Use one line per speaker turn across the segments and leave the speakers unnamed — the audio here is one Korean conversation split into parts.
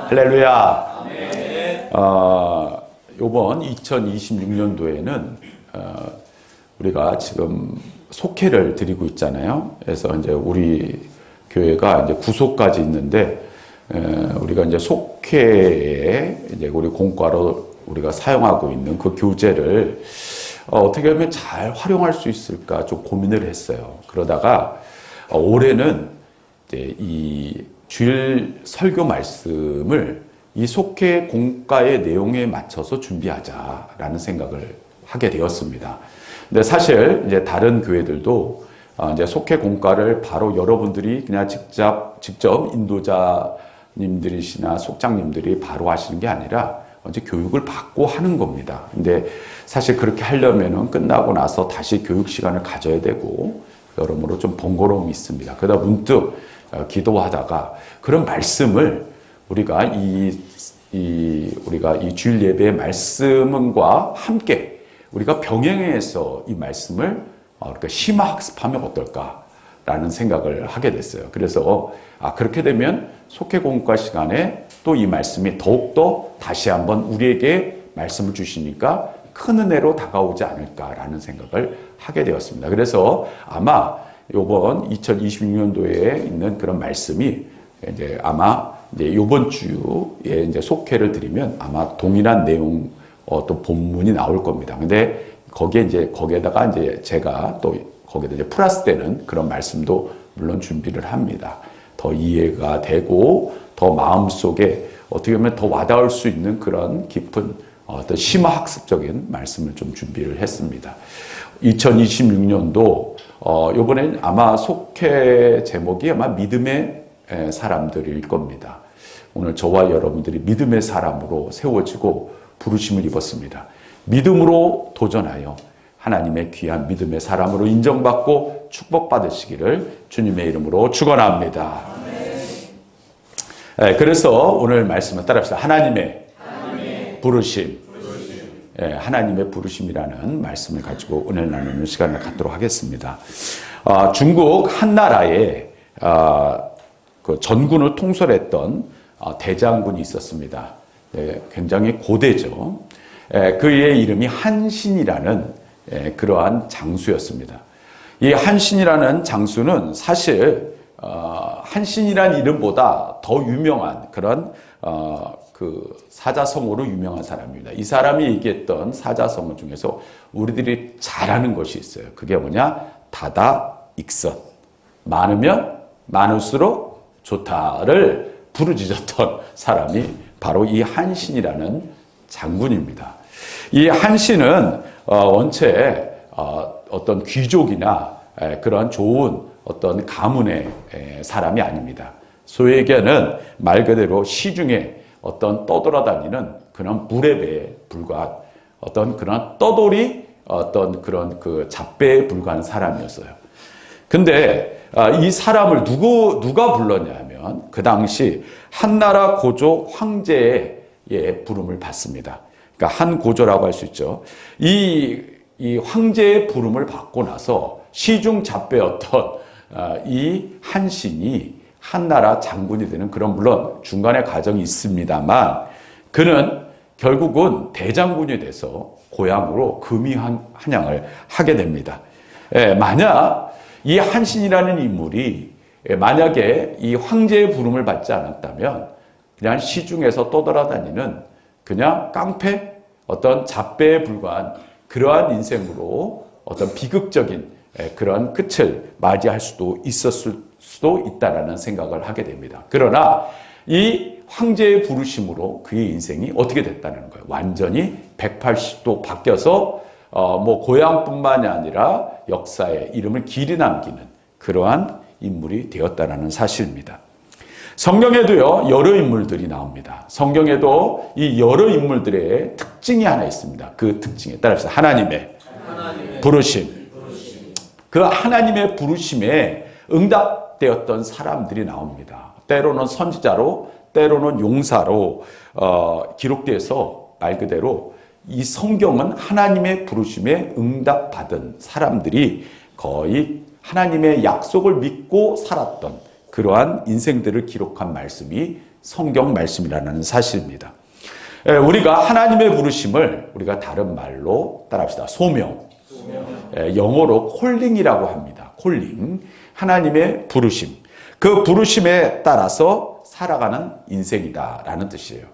할렐루야. 요번 2026년도에는 우리가 지금 속회를 드리고 있잖아요. 그래서 이제 우리 교회가 이제 구속까지 있는데 우리가 이제 속회에 이제 우리 공과로 우리가 사용하고 있는 그 교재를 어떻게 하면 잘 활용할 수 있을까 좀 고민을 했어요. 그러다가 올해는 이제 이 주일 설교 말씀을 이 속회 공과의 내용에 맞춰서 준비하자라는 생각을 하게 되었습니다. 근데 사실 이제 다른 교회들도 이제 속회 공과를 바로 여러분들이 그냥 직접 인도자님들이시나 속장님들이 바로 하시는 게 아니라 이제 교육을 받고 하는 겁니다. 근데 사실 그렇게 하려면은 끝나고 나서 다시 교육 시간을 가져야 되고 여러모로 좀 번거로움이 있습니다. 그러다 문득 기도하다가 그런 말씀을 우리가 우리가 이 주일 예배의 말씀과 함께 우리가 병행해서 이 말씀을 그러니까 심화 학습하면 어떨까라는 생각을 하게 됐어요. 그래서 그렇게 되면 속회 공과 시간에 또 이 말씀이 더욱더 다시 한번 우리에게 말씀을 주시니까 큰 은혜로 다가오지 않을까라는 생각을 하게 되었습니다. 그래서 아마 이번 2026년도에 있는 그런 말씀이 이제 아마 이제 이번 주에 이제 속회를 드리면 아마 동일한 내용 또 본문이 나올 겁니다. 근데 거기에다가 이제 제가 또 거기에다 이제 플러스 되는 그런 말씀도 물론 준비를 합니다. 더 이해가 되고 더 마음속에 어떻게 보면 더 와닿을 수 있는 그런 깊은 어떤 심화 학습적인 말씀을 좀 준비를 했습니다. 2026년도 이번엔 아마 속회 제목이 아마 믿음의 사람들일 겁니다. 오늘 저와 여러분들이 믿음의 사람으로 세워지고 부르심을 입었습니다. 믿음으로 도전하여 하나님의 귀한 믿음의 사람으로 인정받고 축복받으시기를 주님의 이름으로 축원합니다. 그래서 오늘 말씀을 따라합시다. 하나님의 부르심. 하나님의 부르심이라는 말씀을 가지고 오늘 나누는 시간을 갖도록 하겠습니다. 중국 한나라에 그 전군을 통솔했던 대장군이 있었습니다. 굉장히 고대죠. 그의 이름이 한신이라는 그러한 장수였습니다. 이 한신이라는 장수는 사실 한신이라는 이름보다 더 유명한 그런 그 사자성어로 유명한 사람입니다. 이 사람이 얘기했던 사자성어 중에서 우리들이 잘 아는 것이 있어요. 그게 뭐냐? 다다익선. 많으면 많을수록 좋다를 부르짖었던 사람이 바로 이 한신이라는 장군입니다. 이 한신은 원체 어떤 귀족이나 그런 좋은 어떤 가문의 사람이 아닙니다. 소위 얘기하는 말 그대로 시중에 어떤 떠돌아다니는 그런 무례배에 불과한 어떤 그런 떠돌이 어떤 그런 그 잡배에 불과한 사람이었어요. 근데 이 사람을 누가 불렀냐면 그 당시 한나라 고조 황제의 부름을 받습니다. 그러니까 한 고조라고 할 수 있죠. 이 황제의 부름을 받고 나서 시중 잡배였던 이 한신이 한나라 장군이 되는 그런 물론 중간에 과정이 있습니다만 그는 결국은 대장군이 돼서 고향으로 금이한양을 하게 됩니다. 만약 이 한신이라는 인물이 만약에 이 황제의 부름을 받지 않았다면 그냥 시중에서 떠돌아다니는 그냥 깡패 어떤 잡배에 불과한 그러한 인생으로 어떤 비극적인 그런 끝을 맞이할 수도 있었을 수도 있다라는 생각을 하게 됩니다. 그러나 이 황제의 부르심으로 그의 인생이 어떻게 됐다는 거예요. 완전히 180도 바뀌어서 뭐 고향뿐만이 아니라 역사에 이름을 길이 남기는 그러한 인물이 되었다라는 사실입니다. 성경에도요 여러 인물들이 나옵니다. 성경에도 이 여러 인물들의 특징이 하나 있습니다. 그 특징에 따라서 하나님의 부르심. 그 하나님의 부르심에 응답되었던 사람들이 나옵니다. 때로는 선지자로 때로는 용사로 기록돼서 말 그대로 이 성경은 하나님의 부르심에 응답받은 사람들이 거의 하나님의 약속을 믿고 살았던 그러한 인생들을 기록한 말씀이 성경 말씀이라는 사실입니다. 우리가 하나님의 부르심을 우리가 다른 말로 따라합시다. 소명. 영어로 콜링이라고 합니다. 콜링. 하나님의 부르심. 그 부르심에 따라서 살아가는 인생이다라는 뜻이에요.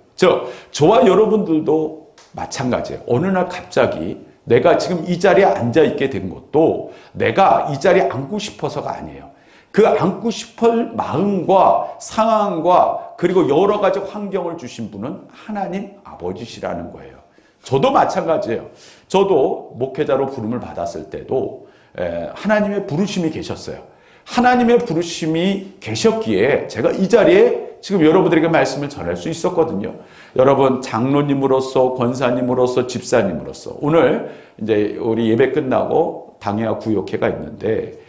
저와 여러분들도 마찬가지예요. 어느 날 갑자기 내가 지금 이 자리에 앉아있게 된 것도 내가 이 자리에 앉고 싶어서가 아니에요. 그 앉고 싶을 마음과 상황과 그리고 여러 가지 환경을 주신 분은 하나님 아버지시라는 거예요. 저도 마찬가지예요. 저도 목회자로 부름을 받았을 때도 하나님의 부르심이 계셨어요. 하나님의 부르심이 계셨기에 제가 이 자리에 지금 여러분들에게 말씀을 전할 수 있었거든요. 여러분 장로님으로서 권사님으로서 집사님으로서 오늘 이제 우리 예배 끝나고 당회와 구역회가 있는데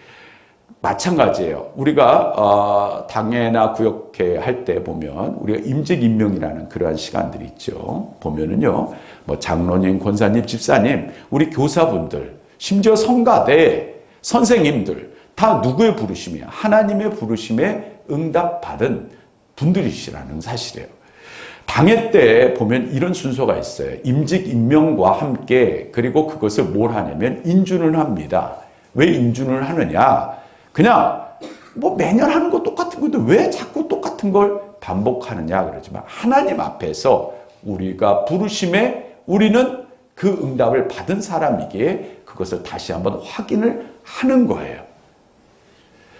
마찬가지예요. 우리가 당회나 구역회 할 때 보면 우리가 임직 임명이라는 그러한 시간들이 있죠. 보면은요, 뭐 장로님, 권사님, 집사님, 우리 교사분들, 심지어 성가대 선생님들 다 누구의 부르심이야? 하나님의 부르심에 응답받은 분들이시라는 사실이에요. 당회 때 보면 이런 순서가 있어요. 임직 임명과 함께 그리고 그것을 뭘 하냐면 인준을 합니다. 왜 인준을 하느냐? 그냥 뭐 매년 하는 거 똑같은 건데 왜 자꾸 똑같은 걸 반복하느냐 그러지만 하나님 앞에서 우리가 부르심에 우리는 그 응답을 받은 사람이기에 그것을 다시 한번 확인을 하는 거예요.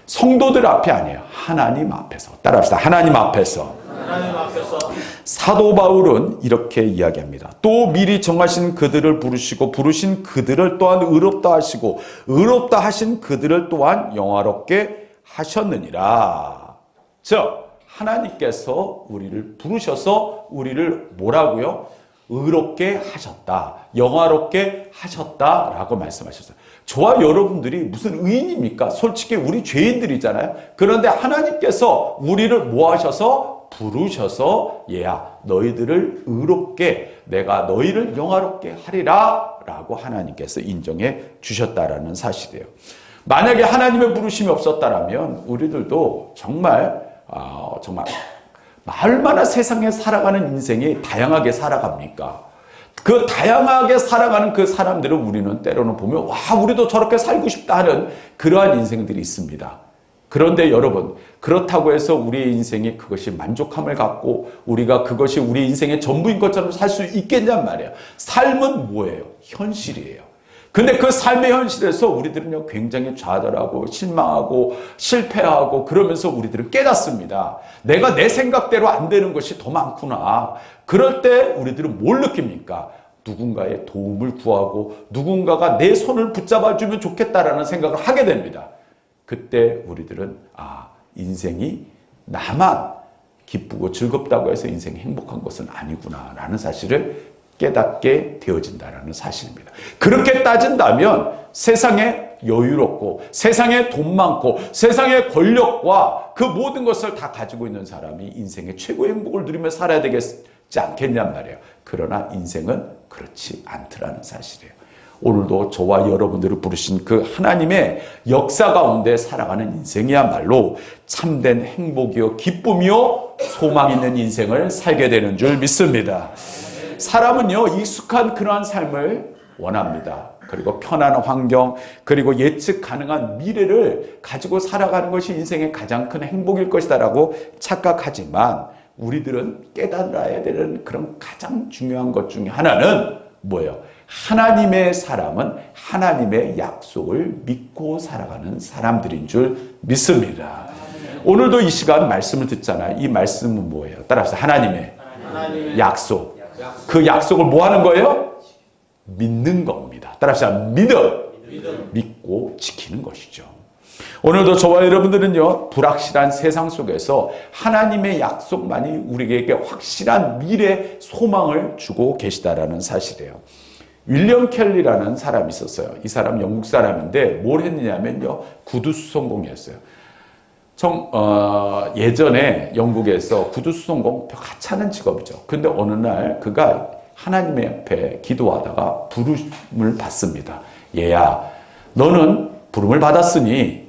성도들 앞이 아니에요. 하나님 앞에서. 따라합시다. 하나님 앞에서.
하나님 앞에서.
사도 바울은 이렇게 이야기합니다. 또 미리 정하신 그들을 부르시고 부르신 그들을 또한 의롭다 하시고 의롭다 하신 그들을 또한 영화롭게 하셨느니라. 즉 하나님께서 우리를 부르셔서 우리를 뭐라고요? 의롭게 하셨다. 영화롭게 하셨다라고 말씀하셨어요. 저와 여러분들이 무슨 의인입니까? 솔직히 우리 죄인들이잖아요. 그런데 하나님께서 우리를 뭐 하셔서? 부르셔서 얘야 너희들을 의롭게 내가 너희를 영화롭게 하리라 라고 하나님께서 인정해 주셨다라는 사실이에요. 만약에 하나님의 부르심이 없었다면 우리들도 정말 얼마나 세상에 살아가는 인생이 다양하게 살아갑니까? 그 다양하게 살아가는 그 사람들을 우리는 때로는 보면 와 우리도 저렇게 살고 싶다 하는 그러한 인생들이 있습니다. 그런데 여러분 그렇다고 해서 우리의 인생이 그것이 만족함을 갖고 우리가 그것이 우리 인생의 전부인 것처럼 살 수 있겠냔 말이에요. 삶은 뭐예요? 현실이에요. 근데 그 삶의 현실에서 우리들은요 굉장히 좌절하고 실망하고 실패하고 그러면서 우리들은 깨닫습니다. 내가 내 생각대로 안 되는 것이 더 많구나. 그럴 때 우리들은 뭘 느낍니까? 누군가의 도움을 구하고 누군가가 내 손을 붙잡아주면 좋겠다라는 생각을 하게 됩니다. 그때 우리들은 인생이 나만 기쁘고 즐겁다고 해서 인생이 행복한 것은 아니구나라는 사실을 깨닫게 되어진다는 사실입니다. 그렇게 따진다면 세상에 여유롭고 세상에 돈 많고 세상의 권력과 그 모든 것을 다 가지고 있는 사람이 인생의 최고의 행복을 누리며 살아야 되겠지 않겠냔 말이에요. 그러나 인생은 그렇지 않더라는 사실이에요. 오늘도 저와 여러분들을 부르신 그 하나님의 역사 가운데 살아가는 인생이야말로 참된 행복이요 기쁨이요 소망 있는 인생을 살게 되는 줄 믿습니다. 사람은요 익숙한 그러한 삶을 원합니다. 그리고 편안한 환경 그리고 예측 가능한 미래를 가지고 살아가는 것이 인생의 가장 큰 행복일 것이다라고 착각하지만 우리들은 깨달아야 되는 그런 가장 중요한 것 중에 하나는 뭐예요? 하나님의 사람은 하나님의 약속을 믿고 살아가는 사람들인 줄 믿습니다. 오늘도 이 시간 말씀을 듣잖아요. 이 말씀은 뭐예요? 따라합시다. 하나님의 약속. 그 약속을 뭐 하는 거예요? 믿는 겁니다. 따라합시다. 믿고 지키는 것이죠. 오늘도 저와 여러분들은요 불확실한 세상 속에서 하나님의 약속만이 우리에게 확실한 미래 소망을 주고 계시다라는 사실이에요. 윌리엄 켈리라는 사람이 있었어요. 이 사람 영국 사람인데 뭘 했느냐면요 구두수선공이었어요. 예전에 영국에서 구두수선공 하찮은 직업이죠. 근데 어느 날 그가 하나님의 앞에 기도하다가 부름을 받습니다. 얘야 너는 부름을 받았으니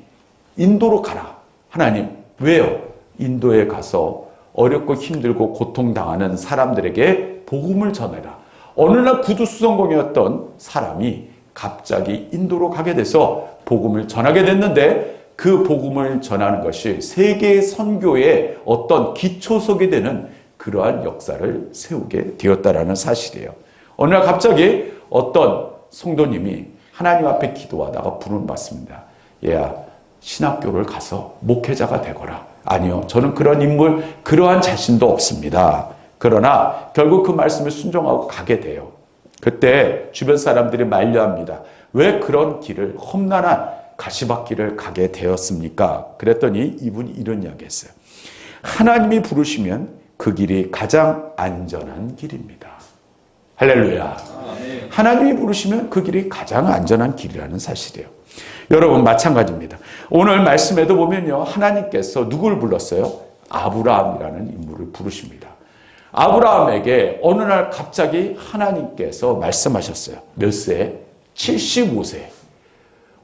인도로 가라. 하나님 왜요? 인도에 가서 어렵고 힘들고 고통당하는 사람들에게 복음을 전해라. 어느 날 구두수성공이었던 사람이 갑자기 인도로 가게 돼서 복음을 전하게 됐는데 그 복음을 전하는 것이 세계 선교의 어떤 기초석이 되는 그러한 역사를 세우게 되었다라는 사실이에요. 어느 날 갑자기 어떤 성도님이 하나님 앞에 기도하다가 부름을 받습니다. 얘야, 신학교를 가서 목회자가 되거라. 아니요, 저는 그런 인물, 그러한 자신도 없습니다. 그러나 결국 그 말씀에 순종하고 가게 돼요. 그때 주변 사람들이 만류합니다. 왜 그런 길을, 험난한 가시밭길을 가게 되었습니까? 그랬더니 이분이 이런 이야기 했어요. 하나님이 부르시면 그 길이 가장 안전한 길입니다. 할렐루야. 하나님이 부르시면 그 길이 가장 안전한 길이라는 사실이에요. 여러분, 마찬가지입니다. 오늘 말씀에도 보면요, 하나님께서 누굴 불렀어요? 아브라함이라는 인물을 부르십니다. 아브라함에게 어느 날 갑자기 하나님께서 말씀하셨어요. 몇 세? 75세.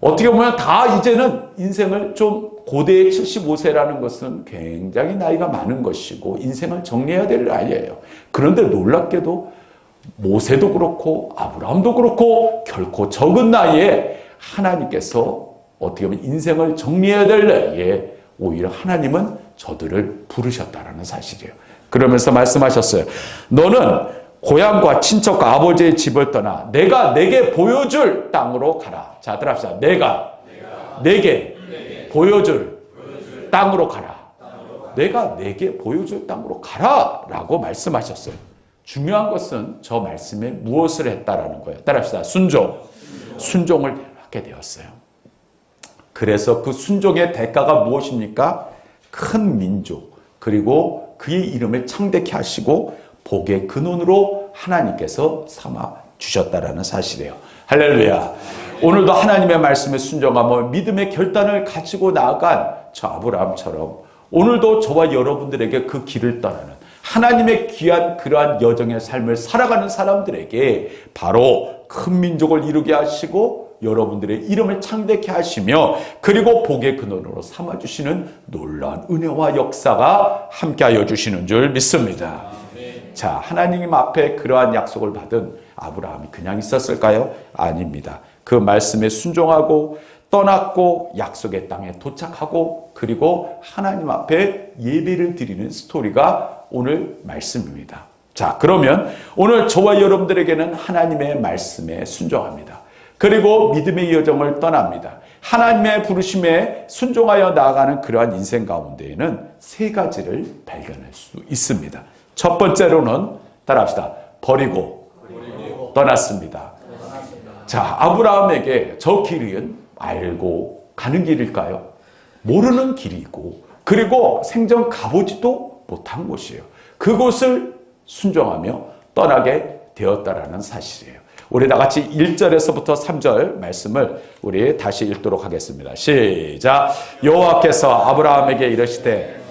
어떻게 보면 다 이제는 인생을 좀, 고대의 75세라는 것은 굉장히 나이가 많은 것이고 인생을 정리해야 될 나이예요. 그런데 놀랍게도 모세도 그렇고 아브라함도 그렇고 결코 적은 나이에 하나님께서 어떻게 보면 인생을 정리해야 될 나이에 오히려 하나님은 저들을 부르셨다라는 사실이에요. 그러면서 말씀하셨어요. 너는 고향과 친척과 아버지의 집을 떠나 내가 내게 보여줄 땅으로 가라. 자, 들어갑시다. 내가 내게 보여줄 땅으로 가라. 내가 내게 보여줄 땅으로 가라 라고 말씀하셨어요. 중요한 것은 저 말씀에 무엇을 했다라는 거예요. 따라합시다. 순종을 하게 되었어요. 그래서 그 순종의 대가가 무엇입니까? 큰 민족, 그리고 그의 이름을 창대케 하시고 복의 근원으로 하나님께서 삼아 주셨다라는 사실이에요. 할렐루야. 오늘도 하나님의 말씀에 순종하며 믿음의 결단을 가지고 나아간 저 아브라함처럼 오늘도 저와 여러분들에게 그 길을 떠나는 하나님의 귀한 그러한 여정의 삶을 살아가는 사람들에게 바로 큰 민족을 이루게 하시고 여러분들의 이름을 창대케 하시며 그리고 복의 근원으로 삼아주시는 놀라운 은혜와 역사가 함께하여 주시는 줄 믿습니다. 자, 하나님 앞에 그러한 약속을 받은 아브라함이 그냥 있었을까요? 아닙니다. 그 말씀에 순종하고 떠났고 약속의 땅에 도착하고 그리고 하나님 앞에 예배를 드리는 스토리가 오늘 말씀입니다. 자, 그러면 오늘 저와 여러분들에게는 하나님의 말씀에 순종합니다. 그리고 믿음의 여정을 떠납니다. 하나님의 부르심에 순종하여 나아가는 그러한 인생 가운데에는 세 가지를 발견할 수 있습니다. 첫 번째로는 따라합시다. 버리고 떠났습니다. 자, 아브라함에게 저 길은 알고 가는 길일까요? 모르는 길이고 그리고 생전 가보지도 못한 곳이에요. 그곳을 순종하며 떠나게 되었다라는 사실이에요. 우리 다 같이 1절에서부터 3절 말씀을 우리 다시 읽도록 하겠습니다. 시작. 여호와께서 아브라함에게 이르시되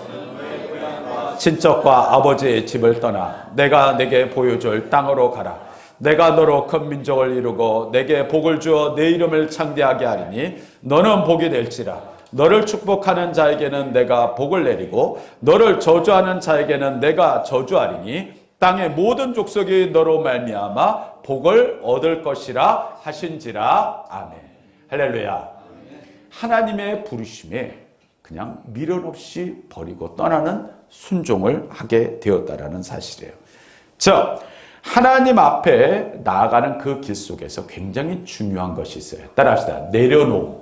친척과 아버지의 집을 떠나 내가 내게 보여줄 땅으로 가라. 내가 너로 큰 민족을 이루고 내게 복을 주어 내 이름을 창대하게 하리니 너는 복이 될지라. 너를 축복하는 자에게는 내가 복을 내리고 너를 저주하는 자에게는 내가 저주하리니 땅의 모든 족속이 너로 말미암아 복을 얻을 것이라 하신지라. 아멘. 할렐루야. 하나님의 부르심에 그냥 미련 없이 버리고 떠나는 순종을 하게 되었다라는 사실이에요. 자, 하나님 앞에 나아가는 그 길 속에서 굉장히 중요한 것이 있어요. 따라합시다. 내려놓음.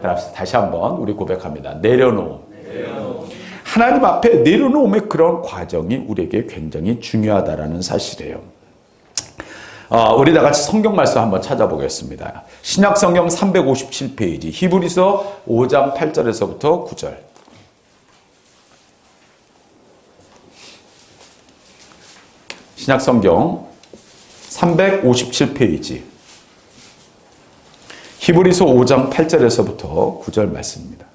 따라합시다. 다시 한번 우리 고백합니다. 내려놓음. 하나님 앞에 내려놓음의 그런 과정이 우리에게 굉장히 중요하다라는 사실이에요. 우리 다 같이 성경 말씀 한번 찾아보겠습니다. 신약 성경 357페이지 히브리서 5장 8절에서부터 9절. 신약 성경 357페이지 히브리서 5장 8절에서부터 9절 말씀입니다.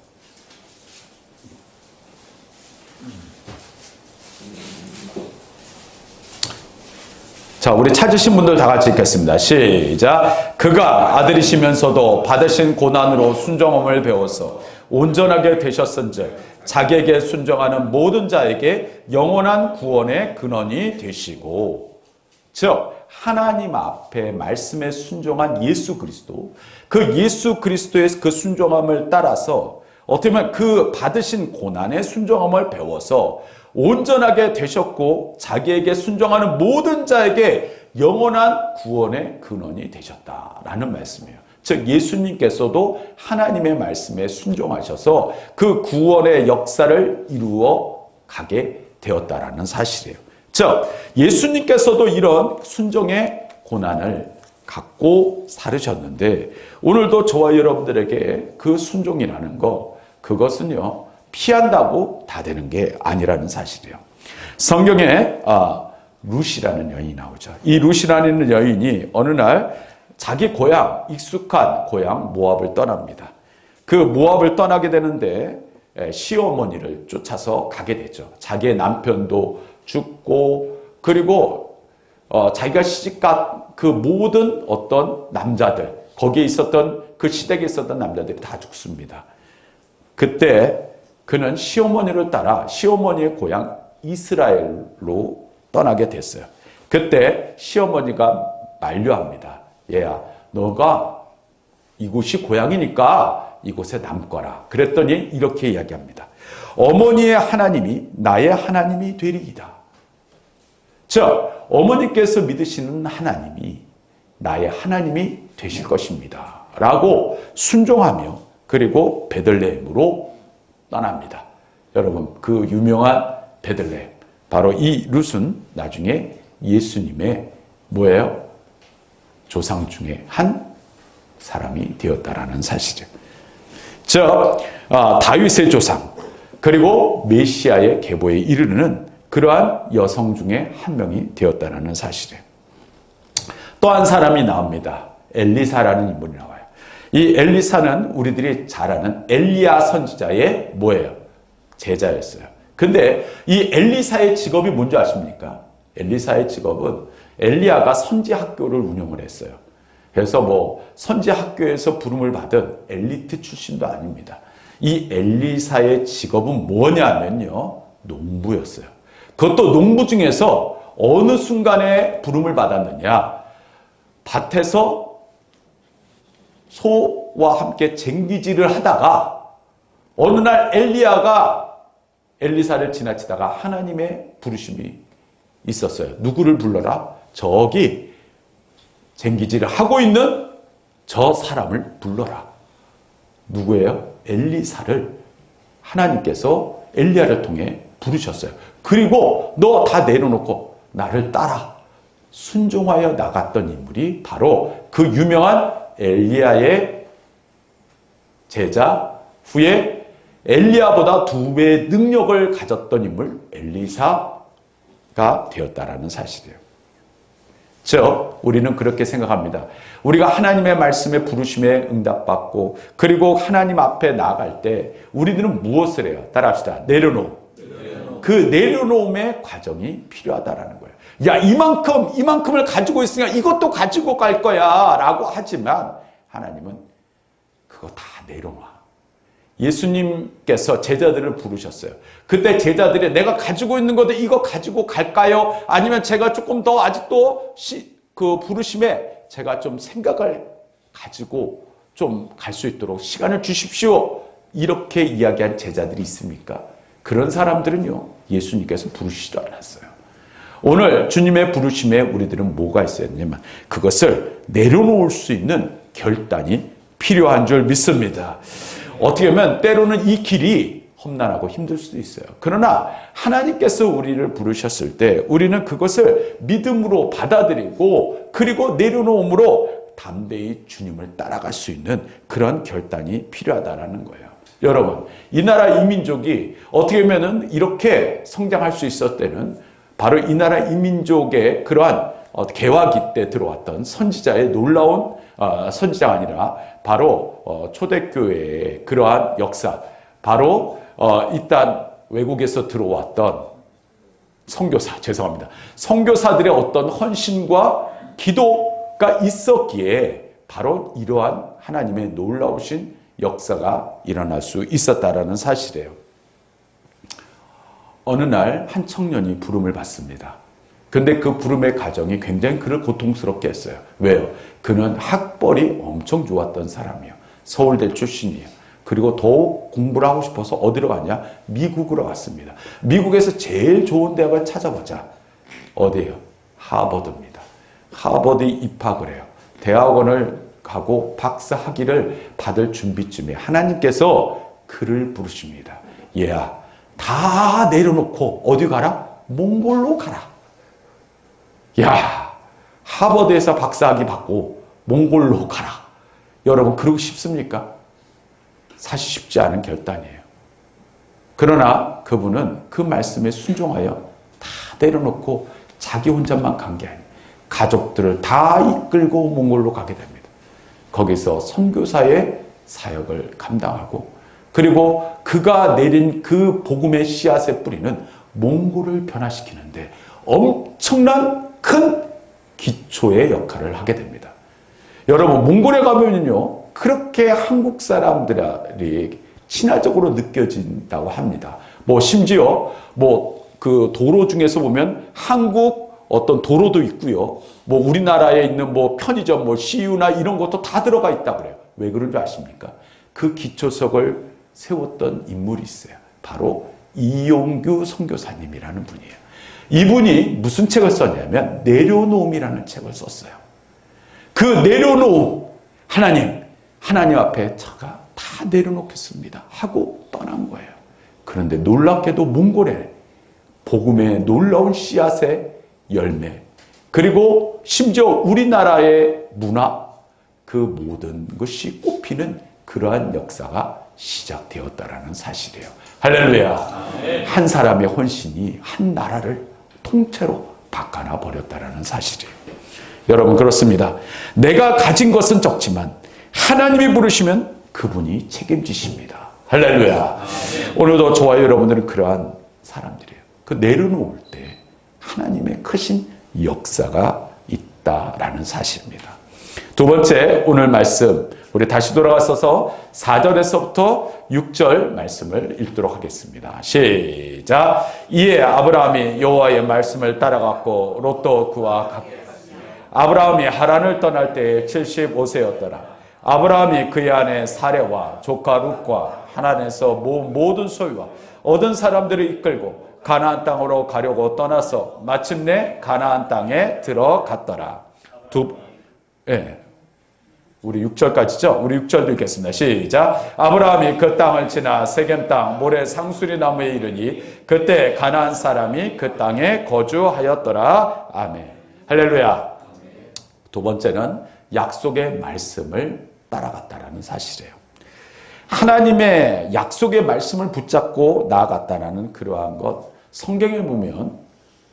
자, 우리 찾으신 분들 다 같이 읽겠습니다. 시작. 그가 아들이시면서도 받으신 고난으로 순종함을 배워서 온전하게 되셨은즉 자기에게 순종하는 모든 자에게 영원한 구원의 근원이 되시고, 즉 하나님 앞에 말씀에 순종한 예수 그리스도, 그 예수 그리스도의 그 순종함을 따라서 어떻게 보면 그 받으신 고난의 순종함을 배워서 온전하게 되셨고 자기에게 순종하는 모든 자에게 영원한 구원의 근원이 되셨다라는 말씀이에요. 즉 예수님께서도 하나님의 말씀에 순종하셔서 그 구원의 역사를 이루어 가게 되었다라는 사실이에요. 즉 예수님께서도 이런 순종의 고난을 갖고 살으셨는데 오늘도 저와 여러분들에게 그 순종이라는 거, 그것은요 피한다고 다 되는 게 아니라는 사실이에요. 성경에 룻이라는 여인이 나오죠. 이 룻이라는 여인이 어느 날 자기 고향, 익숙한 고향 모압을 떠납니다. 그 모압을 떠나게 되는데 시어머니를 쫓아서 가게 되죠. 자기의 남편도 죽고, 그리고 자기가 시집간 그 모든 어떤 남자들, 거기에 있었던 그 시댁에 있었던 남자들이 다 죽습니다. 그때 그는 시어머니를 따라 시어머니의 고향 이스라엘로 떠나게 됐어요. 그때 시어머니가 만류합니다. 얘야, 너가 이곳이 고향이니까 이곳에 남거라. 그랬더니 이렇게 이야기합니다. 어머니의 하나님이 나의 하나님이 되리이다. 즉 어머니께서 믿으시는 하나님이 나의 하나님이 되실 것입니다 라고 순종하며 그리고 베들레헴으로 떠납니다. 여러분 그 유명한 베들레헴, 바로 이 룻은 나중에 예수님의 뭐예요? 조상 중에 한 사람이 되었다라는 사실이에요. 즉 다윗의 조상 그리고 메시아의 계보에 이르는 그러한 여성 중에 한 명이 되었다라는 사실이에요. 또 한 사람이 나옵니다. 엘리사라는 인물이 나와요. 이 엘리사는 우리들이 잘 아는 엘리야 선지자의 뭐예요? 제자였어요. 근데 이 엘리사의 직업이 뭔지 아십니까? 엘리사의 직업은 엘리야가 선지 학교를 운영을 했어요. 그래서 뭐 선지 학교에서 부름을 받은 엘리트 출신도 아닙니다. 이 엘리사의 직업은 뭐냐면요, 농부였어요. 그것도 농부 중에서 어느 순간에 부름을 받았느냐, 밭에서 소와 함께 쟁기질을 하다가 어느 날 엘리야가 엘리사를 지나치다가 하나님의 부르심이 있었어요. 누구를 불러라? 저기 쟁기질을 하고 있는 저 사람을 불러라. 누구예요? 엘리사를 하나님께서 엘리야를 통해 부르셨어요. 그리고 너 다 내려놓고 나를 따라 순종하여 나갔던 인물이 바로 그 유명한 엘리야의 제자, 후에 엘리야보다 2배의 능력을 가졌던 인물 엘리사가 되었다라는 사실이에요. 즉 우리는 그렇게 생각합니다. 우리가 하나님의 말씀에 부르심에 응답받고 그리고 하나님 앞에 나아갈 때 우리들은 무엇을 해요? 따라합시다. 내려놓음. 그 내려놓음의 과정이 필요하다라는 거예요. 야, 이만큼을 가지고 있으니까 이것도 가지고 갈 거야 라고 하지만 하나님은 그거 다 내려놔. 예수님께서 제자들을 부르셨어요. 그때 제자들이 내가 가지고 있는 건데 이거 가지고 갈까요? 아니면 제가 조금 더 아직도 그 부르심에 제가 좀 생각을 가지고 좀 갈 수 있도록 시간을 주십시오. 이렇게 이야기한 제자들이 있습니까? 그런 사람들은요, 예수님께서 부르시지도 않았어요. 오늘 주님의 부르심에 우리들은 뭐가 있어야 되냐면 그것을 내려놓을 수 있는 결단이 필요한 줄 믿습니다. 어떻게 보면 때로는 이 길이 험난하고 힘들 수도 있어요. 그러나 하나님께서 우리를 부르셨을 때 우리는 그것을 믿음으로 받아들이고 그리고 내려놓음으로 담대히 주님을 따라갈 수 있는 그런 결단이 필요하다는 거예요. 여러분, 이 나라 이 민족이 어떻게 보면 이렇게 성장할 수 있었을 때는 바로 이 나라 이 민족의 그러한 개화기 때 들어왔던 선지자의 놀라운 선지자가 아니라 바로 초대교회의 그러한 역사, 바로 일단 외국에서 들어왔던 선교사들의 어떤 헌신과 기도가 있었기에 바로 이러한 하나님의 놀라우신 역사가 일어날 수 있었다라는 사실이에요. 어느 날 한 청년이 부름을 받습니다. 근데 그 부름의 과정이 굉장히 그를 고통스럽게 했어요. 왜요? 그는 학벌이 엄청 좋았던 사람이에요. 서울대 출신이에요. 그리고 더욱 공부를 하고 싶어서 어디로 갔냐? 미국으로 갔습니다. 미국에서 제일 좋은 대학을 찾아보자. 어디예요? 하버드입니다. 하버드에 입학을 해요. 대학원을 가고 박사 학위를 받을 준비쯤에 하나님께서 그를 부르십니다. 얘야, 다 내려놓고 어디 가라? 몽골로 가라. 야, 하버드에서 박사학위 받고 몽골로 가라. 여러분, 그러고 싶습니까? 사실 쉽지 않은 결단이에요. 그러나 그분은 그 말씀에 순종하여 다 내려놓고 자기 혼자만 간 게 아니에요. 가족들을 다 이끌고 몽골로 가게 됩니다. 거기서 선교사의 사역을 감당하고, 그리고 그가 내린 그 복음의 씨앗의 뿌리는 몽골을 변화시키는데 엄청난 큰 기초의 역할을 하게 됩니다. 여러분, 몽골에 가면요, 그렇게 한국 사람들이 친화적으로 느껴진다고 합니다. 뭐 심지어 그 도로 중에서 보면 한국 어떤 도로도 있고요. 뭐 우리나라에 있는 뭐 편의점, 뭐 CU나 이런 것도 다 들어가 있다 그래요. 왜 그런 줄 아십니까? 그 기초석을 세웠던 인물이 있어요. 바로 이용규 선교사님이라는 분이에요. 이분이 무슨 책을 썼냐면 내려놓음이라는 책을 썼어요. 그 내려놓음, 하나님 앞에 제가 다 내려놓겠습니다 하고 떠난 거예요. 그런데 놀랍게도 몽골에 복음의 놀라운 씨앗의 열매, 그리고 심지어 우리나라의 문화, 그 모든 것이 꽃피는 그러한 역사가 시작되었다라는 사실이에요. 할렐루야. 한 사람의 헌신이 한 나라를 통째로 바꿔놔 버렸다라는 사실이에요. 여러분, 그렇습니다. 내가 가진 것은 적지만 하나님이 부르시면 그분이 책임지십니다. 할렐루야. 오늘도 저와 여러분들은 그러한 사람들이에요. 그 내려놓을 때 하나님의 크신 역사가 있다라는 사실입니다. 두 번째, 오늘 말씀 우리 다시 돌아가서서 4절에서부터 6절 말씀을 읽도록 하겠습니다. 시작. 이에 아브라함이 여호와의 말씀을 따라갔고 롯도 그와 같고, 아브라함이 하란을 떠날 때에 75세였더라. 아브라함이 그의 아내 사레와 조카 룻과 하란에서 모든 소유와 얻은 사람들을 이끌고 가나안 땅으로 가려고 떠나서 마침내 가나안 땅에 들어갔더라. 우리 6절까지죠? 우리 6절도 읽겠습니다. 시작. 아브라함이 그 땅을 지나 세겜 땅 모래 상수리 나무에 이르니 그때 가나안 사람이 그 땅에 거주하였더라. 아멘. 할렐루야. 두 번째는 약속의 말씀을 따라갔다라는 사실이에요. 하나님의 약속의 말씀을 붙잡고 나아갔다라는 그러한 것, 성경에 보면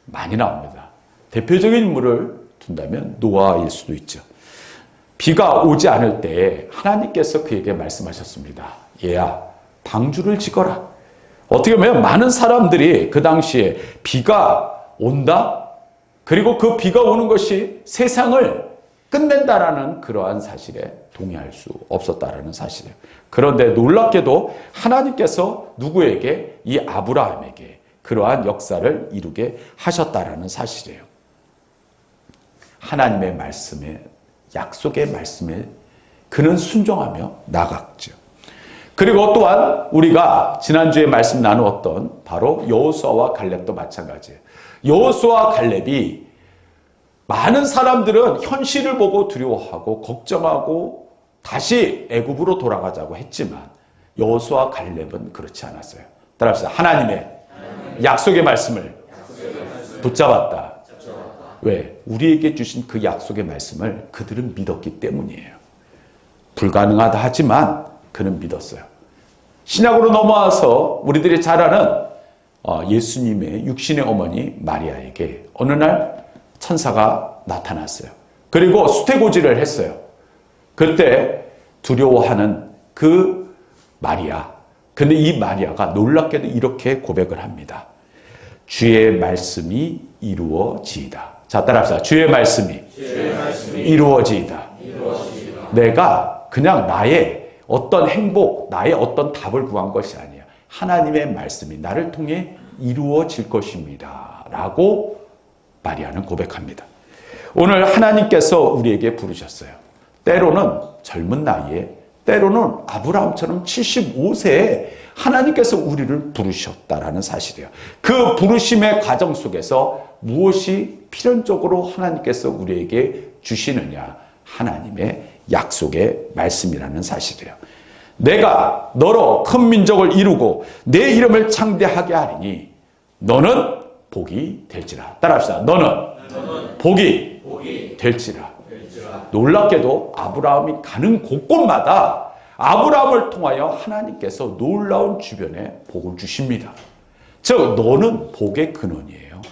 많이 나옵니다. 대표적인 인물을 둔다면 노아일 수도 있죠. 비가 오지 않을 때 하나님께서 그에게 말씀하셨습니다. 얘야, 방주를 짓거라. 어떻게 보면 많은 사람들이 그 당시에 비가 온다? 그리고 그 비가 오는 것이 세상을 끝낸다라는 그러한 사실에 동의할 수 없었다라는 사실이에요. 그런데 놀랍게도 하나님께서 누구에게? 이 아브라함에게 그러한 역사를 이루게 하셨다라는 사실이에요. 하나님의 말씀에, 약속의 말씀에 그는 순종하며 나갔죠. 그리고 또한 우리가 지난주에 말씀 나누었던 바로 여호수아와 갈렙도 마찬가지예요. 여호수아와 갈렙이 많은 사람들은 현실을 보고 두려워하고 걱정하고 다시 애굽으로 돌아가자고 했지만 여호수아와 갈렙은 그렇지 않았어요. 따라합시다. 하나님의 약속의 말씀을 붙잡았다. 왜? 우리에게 주신 그 약속의 말씀을 그들은 믿었기 때문이에요. 불가능하다 하지만 그는 믿었어요. 신약으로 넘어와서 우리들이 잘 아는 예수님의 육신의 어머니 마리아에게 어느 날 천사가 나타났어요. 그리고 수태고지를 했어요. 그때 두려워하는 그 마리아. 근데 이 마리아가 놀랍게도 이렇게 고백을 합니다. 주의 말씀이 이루어지이다. 자, 따라합시다. 주의 말씀이 이루어지이다. 내가 그냥 나의 어떤 행복, 나의 어떤 답을 구한 것이 아니야. 하나님의 말씀이 나를 통해 이루어질 것입니다. 라고 마리아는 고백합니다. 오늘 하나님께서 우리에게 부르셨어요. 때로는 젊은 나이에, 때로는 아브라함처럼 75세에 하나님께서 우리를 부르셨다라는 사실이에요. 그 부르심의 과정 속에서 무엇이 필연적으로 하나님께서 우리에게 주시느냐? 하나님의 약속의 말씀이라는 사실이에요. 내가 너로 큰 민족을 이루고 내 이름을 창대하게 하리니 너는 복이 될지라. 따라합시다. 너는 복이 될지라. 놀랍게도 아브라함이 가는 곳곳마다 아브라함을 통하여 하나님께서 놀라운 주변에 복을 주십니다. 즉 너는 복의 근원이에요.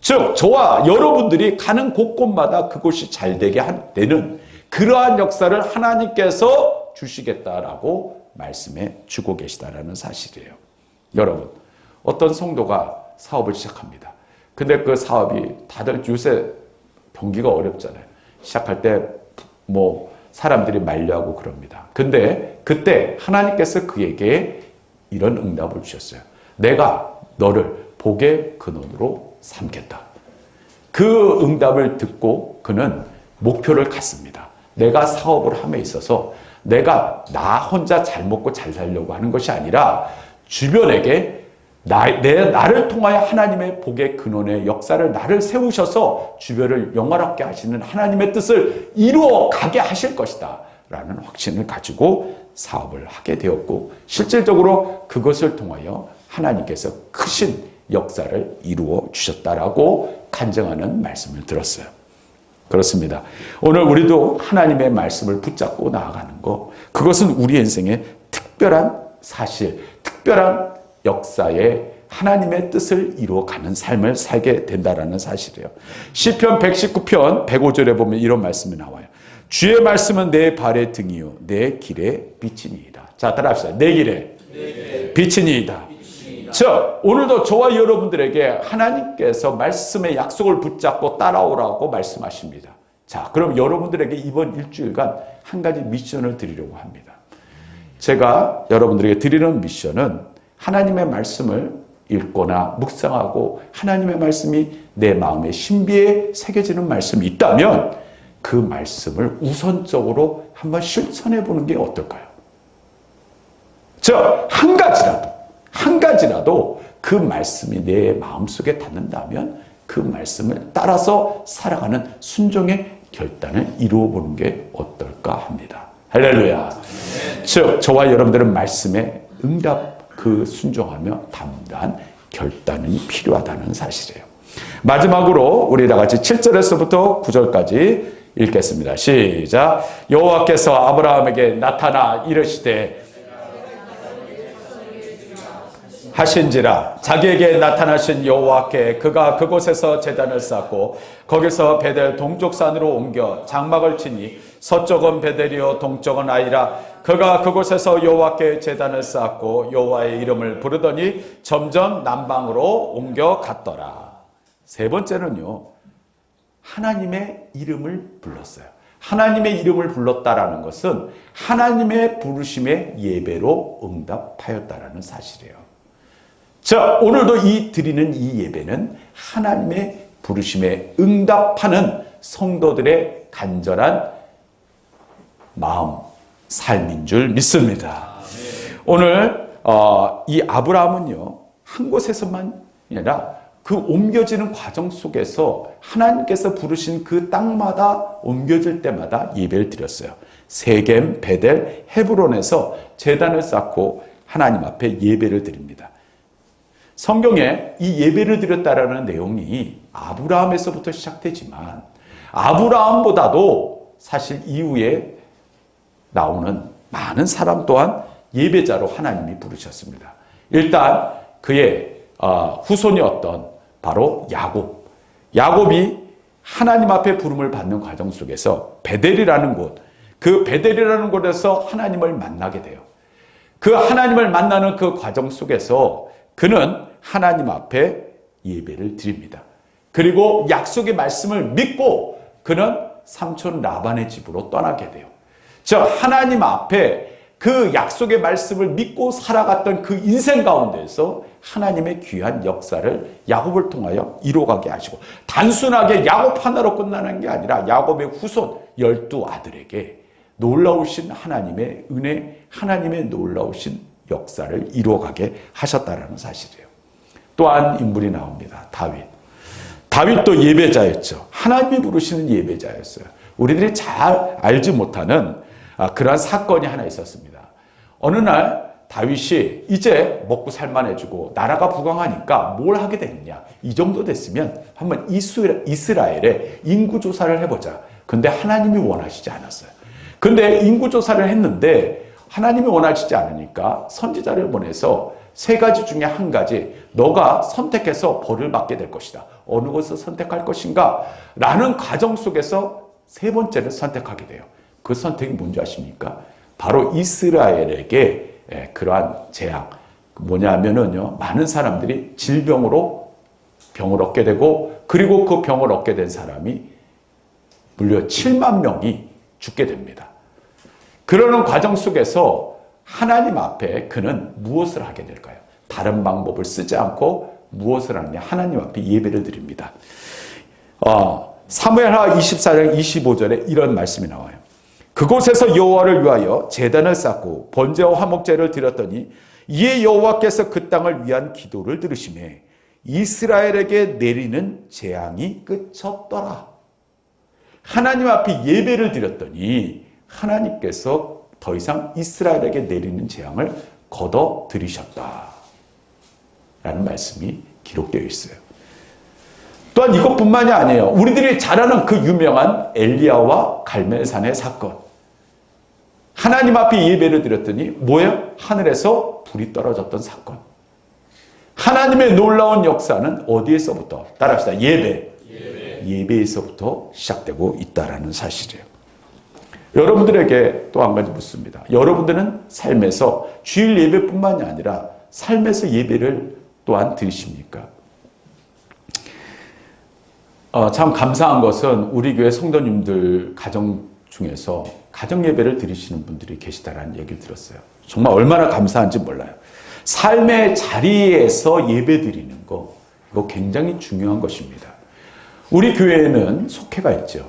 즉 저와 여러분들이 가는 곳곳마다 그곳이 잘되게 되는 그러한 역사를 하나님께서 주시겠다라고 말씀해 주고 계시다라는 사실이에요. 여러분, 어떤 성도가 사업을 시작합니다. 근데 그 사업이 다들 요새 경기가 어렵잖아요. 시작할 때 사람들이 만류하고 그럽니다. 근데 그때 하나님께서 그에게 이런 응답을 주셨어요. 내가 너를 복의 근원으로 삼겠다. 그 응답을 듣고 그는 목표를 갖습니다. 내가 사업을 함에 있어서 내가 나 혼자 잘 먹고 잘 살려고 하는 것이 아니라 주변에게 나를 통하여 하나님의 복의 근원의 역사를 나를 세우셔서 주변을 영화롭게 하시는 하나님의 뜻을 이루어 가게 하실 것이다 라는 확신을 가지고 사업을 하게 되었고, 실질적으로 그것을 통하여 하나님께서 크신 역사를 이루어 주셨다라고 간증하는 말씀을 들었어요. 그렇습니다. 오늘 우리도 하나님의 말씀을 붙잡고 나아가는 것, 그것은 우리 인생의 특별한 사실, 특별한 역사에 하나님의 뜻을 이루어가는 삶을 살게 된다라는 사실이에요. 시편 119편 105절에 보면 이런 말씀이 나와요. 주의 말씀은 내 발의 등이요 내 길에 빛이니이다. 자, 따라합시다. 내 길에 빛이니이다. 즉 오늘도 저와 여러분들에게 하나님께서 말씀의 약속을 붙잡고 따라오라고 말씀하십니다. 자, 그럼 여러분들에게 이번 일주일간 한 가지 미션을 드리려고 합니다. 제가 여러분들에게 드리는 미션은 하나님의 말씀을 읽거나 묵상하고 하나님의 말씀이 내 마음의 신비에 새겨지는 말씀이 있다면 그 말씀을 우선적으로 한번 실천해 보는 게 어떨까요? 한 가지라도 그 말씀이 내 마음속에 닿는다면 그 말씀을 따라서 살아가는 순종의 결단을 이루어 보는 게 어떨까 합니다. 할렐루야. 즉 저와 여러분들은 말씀에 응답 그 순종하며 담대한 결단이 필요하다는 사실이에요. 마지막으로 우리 다 같이 7절에서부터 9절까지 읽겠습니다. 시작. 여호와께서 아브라함에게 나타나 이르시되 하신지라. 자기에게 나타나신 여호와께 그가 그곳에서 제단을 쌓고 거기서 베델 동쪽 산으로 옮겨 장막을 치니 서쪽은 베델이요 동쪽은 아이라. 그가 그곳에서 여호와께 제단을 쌓고 여호와의 이름을 부르더니 점점 남방으로 옮겨 갔더라. 세 번째는요, 하나님의 이름을 불렀어요. 하나님의 이름을 불렀다라는 것은 하나님의 부르심의 예배로 응답하였다라는 사실이에요. 자, 오늘도 드리는 이 예배는 하나님의 부르심에 응답하는 성도들의 간절한 마음, 삶인 줄 믿습니다. 오늘 이 아브라함은요, 한 곳에서만 아니라 그 옮겨지는 과정 속에서 하나님께서 부르신 그 땅마다 옮겨질 때마다 예배를 드렸어요. 세겜, 베델, 헤브론에서 제단을 쌓고 하나님 앞에 예배를 드립니다. 성경에 이 예배를 드렸다라는 내용이 아브라함에서부터 시작되지만 아브라함보다도 사실 이후에 나오는 많은 사람 또한 예배자로 하나님이 부르셨습니다. 일단 그의 후손이었던 바로 야곱이 하나님 앞에 부름을 받는 과정 속에서 베델이라는 곳, 그 베델이라는 곳에서 하나님을 만나게 돼요. 그 하나님을 만나는 그 과정 속에서 그는 하나님 앞에 예배를 드립니다. 그리고 약속의 말씀을 믿고 그는 삼촌 라반의 집으로 떠나게 돼요. 즉 하나님 앞에 그 약속의 말씀을 믿고 살아갔던 그 인생 가운데에서 하나님의 귀한 역사를 야곱을 통하여 이루어가게 하시고, 단순하게 야곱 하나로 끝나는 게 아니라 야곱의 후손 12아들에게 놀라우신 하나님의 은혜, 하나님의 놀라우신 역사를 이루어가게 하셨다는 사실이에요. 또한 인물이 나옵니다. 다윗. 다윗도 예배자였죠. 하나님이 부르시는 예배자였어요. 우리들이 잘 알지 못하는 그러한 사건이 하나 있었습니다. 어느 날 다윗이 이제 먹고 살만해지고 나라가 부강하니까 뭘 하게 됐냐. 이 정도 됐으면 한번 이스라엘의 인구조사를 해보자. 근데 하나님이 원하시지 않았어요. 근데 인구조사를 했는데 하나님이 원하시지 않으니까 선지자를 보내서 세 가지 중에 한 가지, 너가 선택해서 벌을 받게 될 것이다. 어느 것을 선택할 것인가? 라는 과정 속에서 세 번째를 선택하게 돼요. 그 선택이 뭔지 아십니까? 바로 이스라엘에게 그러한 재앙, 뭐냐면은요, 많은 사람들이 질병으로 병을 얻게 되고, 그리고 그 병을 얻게 된 사람이 무려 7만 명이 죽게 됩니다. 그러는 과정 속에서 하나님 앞에 그는 무엇을 하게 될까요? 다른 방법을 쓰지 않고 무엇을 하느냐? 하나님 앞에 예배를 드립니다. 사무엘하 24장 25절에 이런 말씀이 나와요. 그곳에서 여호와를 위하여 제단을 쌓고 번제와 화목제를 드렸더니 이에 여호와께서 그 땅을 위한 기도를 들으시매 이스라엘에게 내리는 재앙이 끝없더라. 하나님 앞에 예배를 드렸더니 하나님께서 더 이상 이스라엘에게 내리는 재앙을 거둬 들이셨다. 라는 말씀이 기록되어 있어요. 또한 이것뿐만이 아니에요. 우리들이 잘 아는 그 유명한 엘리야와 갈멜산의 사건. 하나님 앞에 예배를 드렸더니 뭐예요? 하늘에서 불이 떨어졌던 사건. 하나님의 놀라운 역사는 어디에서부터? 따라합시다. 예배에서부터 시작되고 있다는 사실이에요. 여러분들에게 또 한 가지 묻습니다. 여러분들은 삶에서 주일 예배뿐만이 아니라 삶에서 예배를 또한 드리십니까? 참 감사한 것은 우리 교회 성도님들 가정 중에서 가정 예배를 드리시는 분들이 계시다라는 얘기를 들었어요. 정말 얼마나 감사한지 몰라요. 삶의 자리에서 예배 드리는 거, 이거 굉장히 중요한 것입니다. 우리 교회에는 속회가 있죠.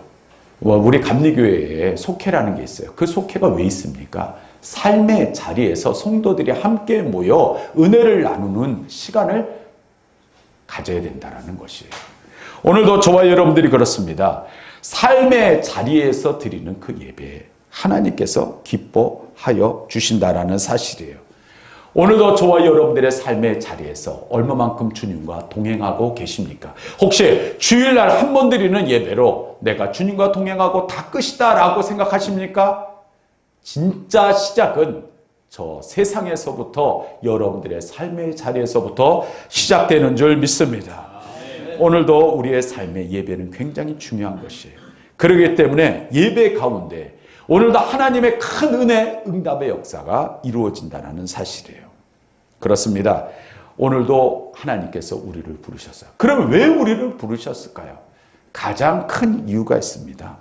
우리 감리교회에 속회라는 게 있어요. 그 속회가 왜 있습니까? 삶의 자리에서 성도들이 함께 모여 은혜를 나누는 시간을 가져야 된다는 것이에요. 오늘도 저와 여러분들이 그렇습니다. 삶의 자리에서 드리는 그 예배에 하나님께서 기뻐하여 주신다라는 사실이에요. 오늘도 저와 여러분들의 삶의 자리에서 얼마만큼 주님과 동행하고 계십니까? 혹시 주일날 한 번 드리는 예배로 내가 주님과 동행하고 다 끝이다 라고 생각하십니까? 진짜 시작은 저 세상에서부터 여러분들의 삶의 자리에서부터 시작되는 줄 믿습니다. 오늘도 우리의 삶의 예배는 굉장히 중요한 것이에요. 그렇기 때문에 예배 가운데 오늘도 하나님의 큰 은혜, 응답의 역사가 이루어진다는 사실이에요. 그렇습니다. 오늘도 하나님께서 우리를 부르셨어요. 그럼 왜 우리를 부르셨을까요? 가장 큰 이유가 있습니다.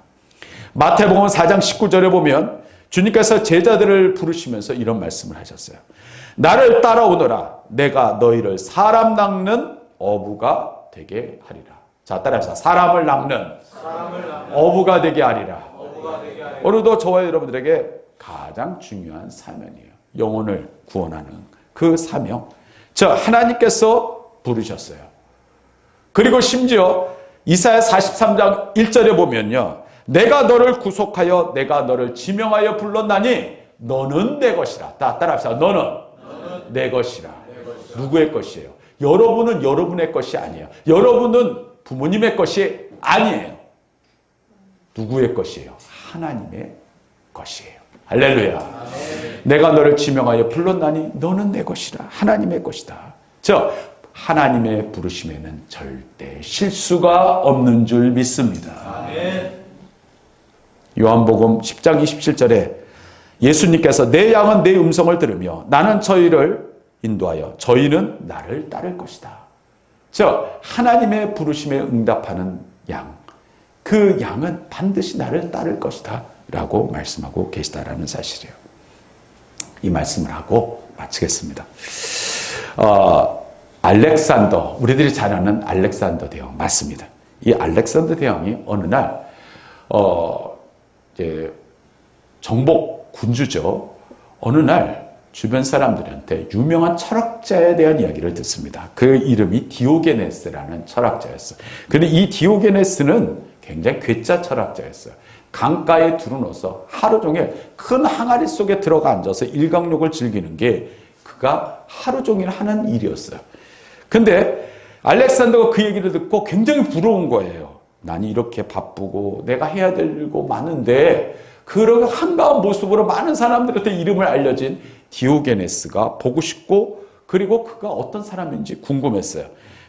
마태복음 4장 19절에 보면 주님께서 제자들을 부르시면서 이런 말씀을 하셨어요. 나를 따라오너라. 내가 너희를 사람 낚는 어부가 되게 하리라. 자, 따라해서 사람을 낚는 어부가 되게 하리라. 오늘도 저와 여러분들에게 가장 중요한 사명이에요. 영혼을 구원하는 그 사명. 하나님께서 부르셨어요. 그리고 심지어 이사야 43장 1절에 보면요. 내가 너를 구속하여 내가 너를 지명하여 불렀나니 너는 내 것이라. 따라합시다. 너는 내 것이라. 누구의 것이에요? 여러분은 여러분의 것이 아니에요. 여러분은 부모님의 것이 아니에요. 누구의 것이에요? 하나님의 것이에요. 할렐루야. 아멘. 내가 너를 지명하여 불렀나니 너는 내 것이라. 하나님의 것이다. 하나님의 부르심에는 절대 실수가 없는 줄 믿습니다. 아멘. 요한복음 10장 27절에 예수님께서 내 양은 내 음성을 들으며 나는 저희를 인도하여 저희는 나를 따를 것이다. 하나님의 부르심에 응답하는 양, 그 양은 반드시 나를 따를 것이다 라고 말씀하고 계시다라는 사실이에요. 이 말씀을 하고 마치겠습니다. 알렉산더, 우리들이 잘 아는 알렉산더 대왕 맞습니다. 이 알렉산더 대왕이 어느 날 이제 정복 군주죠. 어느 날 주변 사람들한테 유명한 철학자에 대한 이야기를 듣습니다. 그 이름이 디오게네스라는 철학자였어요. 그런데 이 디오게네스는 굉장히 괴짜 철학자였어요. 강가에 두루누워서 하루 종일 큰 항아리 속에 들어가 앉아서 일광욕을 즐기는 게 그가 하루 종일 하는 일이었어요. 근데 알렉산더가 그 얘기를 듣고 굉장히 부러운 거예요. 난 이렇게 바쁘고 내가 해야 될 일고 많은데 그런 한가한 모습으로 많은 사람들한테 이름을 알려진 디오게네스가 보고 싶고 그리고 그가 어떤 사람인지 궁금했어요.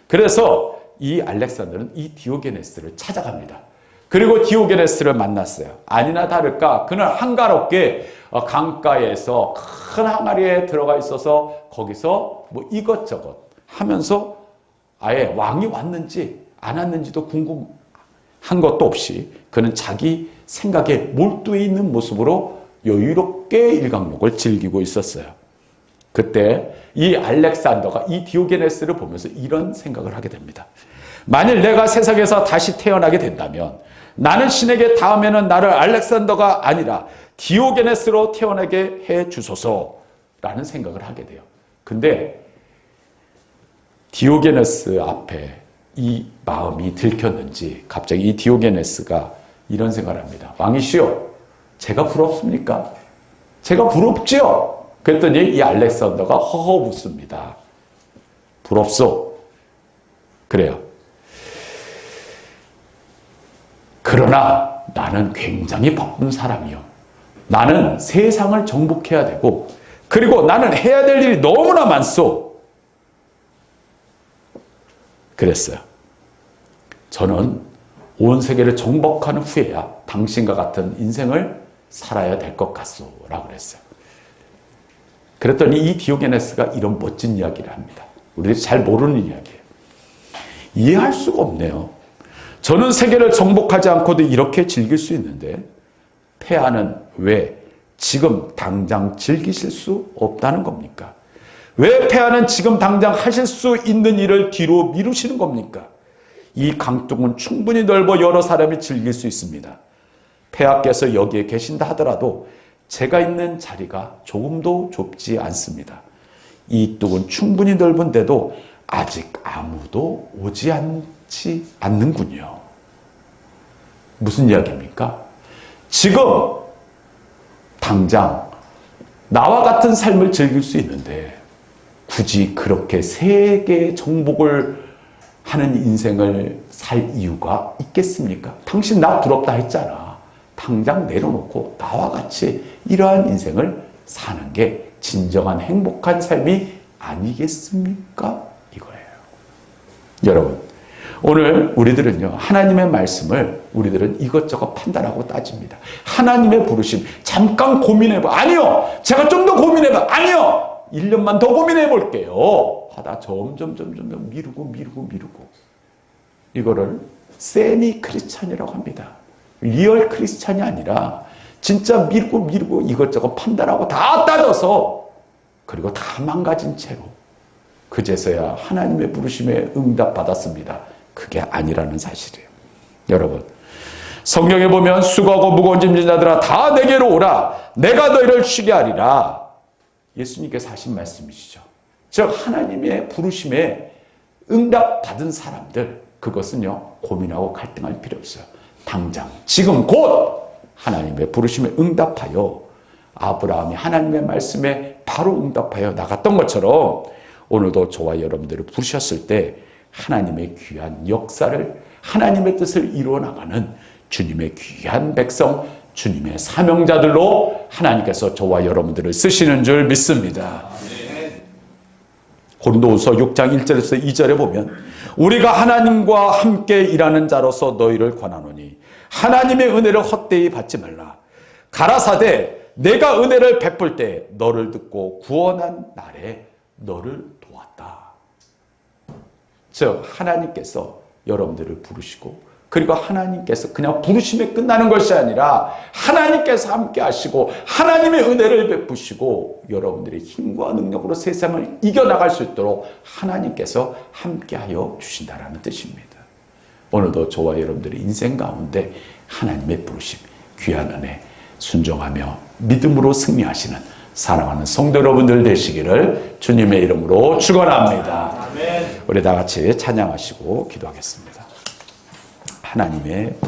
그래서 이 알렉산더는 이 디오게네스를 찾아갑니다. 그리고 디오게네스를 만났어요. 아니나 다를까 그는 한가롭게 강가에서 큰 항아리에 들어가 있어서 거기서 뭐 이것저것 하면서 아예 왕이 왔는지 안 왔는지도 궁금한 것도 없이 그는 자기 생각에 몰두해 있는 모습으로 여유롭게 일광욕을 즐기고 있었어요. 그때 이 알렉산더가 이 디오게네스를 보면서 이런 생각을 하게 됩니다. 만일 내가 세상에서 다시 태어나게 된다면 나는 신에게 다음에는 나를 알렉산더가 아니라 디오게네스로 태어나게 해 주소서라는 생각을 하게 돼요. 근데 디오게네스 앞에 이 마음이 들켰는지 갑자기 이 디오게네스가 이런 생각을 합니다. 왕이시여, 제가 부럽습니까? 제가 부럽지요? 그랬더니 이 알렉산더가 허허 웃습니다. 부럽소. 그래요. 그러나 나는 굉장히 바쁜 사람이요. 나는 세상을 정복해야 되고 그리고 나는 해야 될 일이 너무나 많소. 그랬어요. 저는 온 세계를 정복하는 후에야 당신과 같은 인생을 살아야 될 것 같소 라고 그랬어요. 그랬더니 이 디오게네스가 이런 멋진 이야기를 합니다. 우리들이 잘 모르는 이야기예요. 이해할 수가 없네요. 저는 세계를 정복하지 않고도 이렇게 즐길 수 있는데 폐하는 왜 지금 당장 즐기실 수 없다는 겁니까? 왜 폐하는 지금 당장 하실 수 있는 일을 뒤로 미루시는 겁니까? 이 강둑은 충분히 넓어 여러 사람이 즐길 수 있습니다. 폐하께서 여기에 계신다 하더라도 제가 있는 자리가 조금도 좁지 않습니다. 이 뚝은 충분히 넓은데도 아직 아무도 오지 않는군요. 무슨 이야기입니까? 지금 당장 나와 같은 삶을 즐길 수 있는데 굳이 그렇게 세계 정복을 하는 인생을 살 이유가 있겠습니까? 당신 나 부럽다 했잖아. 당장 내려놓고 나와 같이 이러한 인생을 사는 게 진정한 행복한 삶이 아니겠습니까? 이거예요. 여러분, 오늘 우리들은요, 하나님의 말씀을 우리들은 이것저것 판단하고 따집니다. 하나님의 부르심, 잠깐 고민해봐. 아니요! 제가 좀 더 고민해봐. 아니요! 1년만 더 고민해 볼게요. 하다 점점 미루고. 이거를 세미 크리스찬이라고 합니다. 리얼 크리스찬이 아니라 진짜 미루고 이것저것 판단하고 다 따져서 그리고 다 망가진 채로 그제서야 하나님의 부르심에 응답받았습니다. 그게 아니라는 사실이에요. 여러분, 성경에 보면 수고하고 무거운 짐진 자들아 다 내게로 오라. 내가 너희를 쉬게 하리라. 예수님께서 하신 말씀이시죠. 즉 하나님의 부르심에 응답받은 사람들, 그것은요 고민하고 갈등할 필요 없어요. 당장 지금 곧 하나님의 부르심에 응답하여 아브라함이 하나님의 말씀에 바로 응답하여 나갔던 것처럼 오늘도 저와 여러분들을 부르셨을 때 하나님의 귀한 역사를, 하나님의 뜻을 이루어 나가는 주님의 귀한 백성, 주님의 사명자들로 하나님께서 저와 여러분들을 쓰시는 줄 믿습니다. 고린도후서 6장 1절에서 2절에 보면 우리가 하나님과 함께 일하는 자로서 너희를 권하노니 하나님의 은혜를 헛되이 받지 말라. 가라사대 내가 은혜를 베풀 때 너를 듣고 구원한 날에 너를 도왔다. 즉 하나님께서 여러분들을 부르시고 그리고 하나님께서 그냥 부르심에 끝나는 것이 아니라 하나님께서 함께 하시고 하나님의 은혜를 베푸시고 여러분들의 힘과 능력으로 세상을 이겨나갈 수 있도록 하나님께서 함께하여 주신다라는 뜻입니다. 오늘도 저와 여러분들의 인생 가운데 하나님의 부르심, 귀한 은혜, 순종하며 믿음으로 승리하시는 사랑하는 성도 여러분들 되시기를 주님의 이름으로 축원합니다. 우리 다 같이 찬양하시고 기도하겠습니다. 하나님의